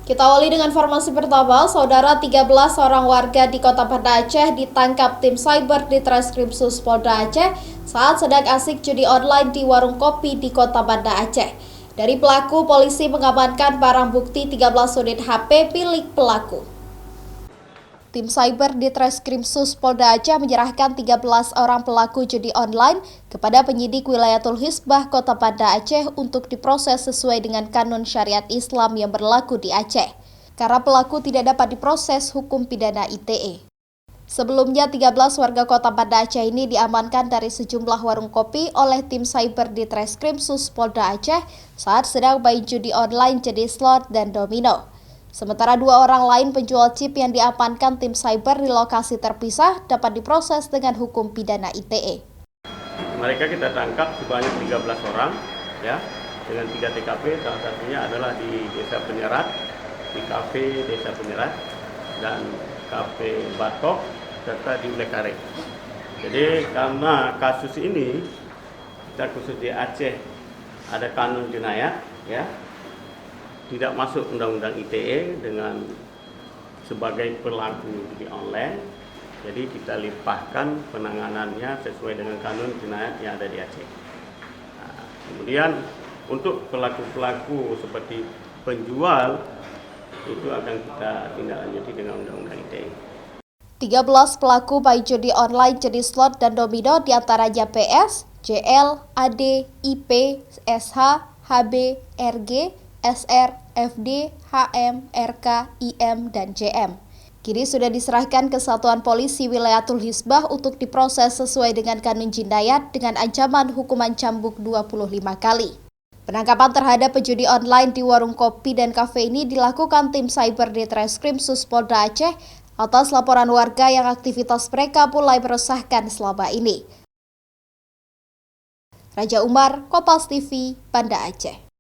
Kita awali dengan informasi pertama, Saudara 13 orang warga di Kota Banda Aceh ditangkap tim cyber di Treskrimsus Polda Aceh saat sedang asik judi online di warung kopi di Kota Banda Aceh. Dari pelaku, polisi mengamankan barang bukti 13 unit HP milik pelaku. Tim cyber di Treskrimsus Polda Aceh menyerahkan 13 orang pelaku judi online kepada penyidik Wilayatul Hisbah Kota Banda Aceh untuk diproses sesuai dengan kanun syariat Islam yang berlaku di Aceh. Karena pelaku tidak dapat diproses hukum pidana ITE. Sebelumnya, 13 warga Kota Banda Aceh ini diamankan dari sejumlah warung kopi oleh tim cyber di Treskrimsus Polda Aceh saat sedang main judi online jenis slot dan domino. Sementara 2 orang lain penjual chip yang diamankan tim cyber di lokasi terpisah dapat diproses dengan hukum pidana ITE. Mereka kita tangkap sebanyak 13 orang ya, dengan 3 TKP, salah satunya adalah di Desa Penyerat, di Kafe Desa Penyerat, dan Kafe Batok, serta di Ulekare. Jadi karena kasus ini, kita khusus di Aceh ada kanun jenayah ya, tidak masuk undang-undang ITE dengan sebagai pelaku judi online, jadi kita limpahkan penanganannya sesuai dengan kanun jenayah yang ada di Aceh. Nah, kemudian untuk pelaku-pelaku seperti penjual itu akan kita tindak lanjuti dengan undang-undang ITE. 13 pelaku main judi online jenis slot dan domino diantaranya PS, JL, AD, IP, SH, HB, RG, SR, FD, HM, RK, IM, dan JM. Kini sudah diserahkan ke Satuan Polisi Wilayatul Hisbah untuk diproses sesuai dengan kanun jinayat dengan ancaman hukuman cambuk 25 kali. Penangkapan terhadap pejudi online di warung kopi dan kafe ini dilakukan tim cyber di Treskrimsus Polda Aceh atas laporan warga yang aktivitas mereka mulai meresahkan selama ini. Raja Umar, Kompas TV, Banda Aceh.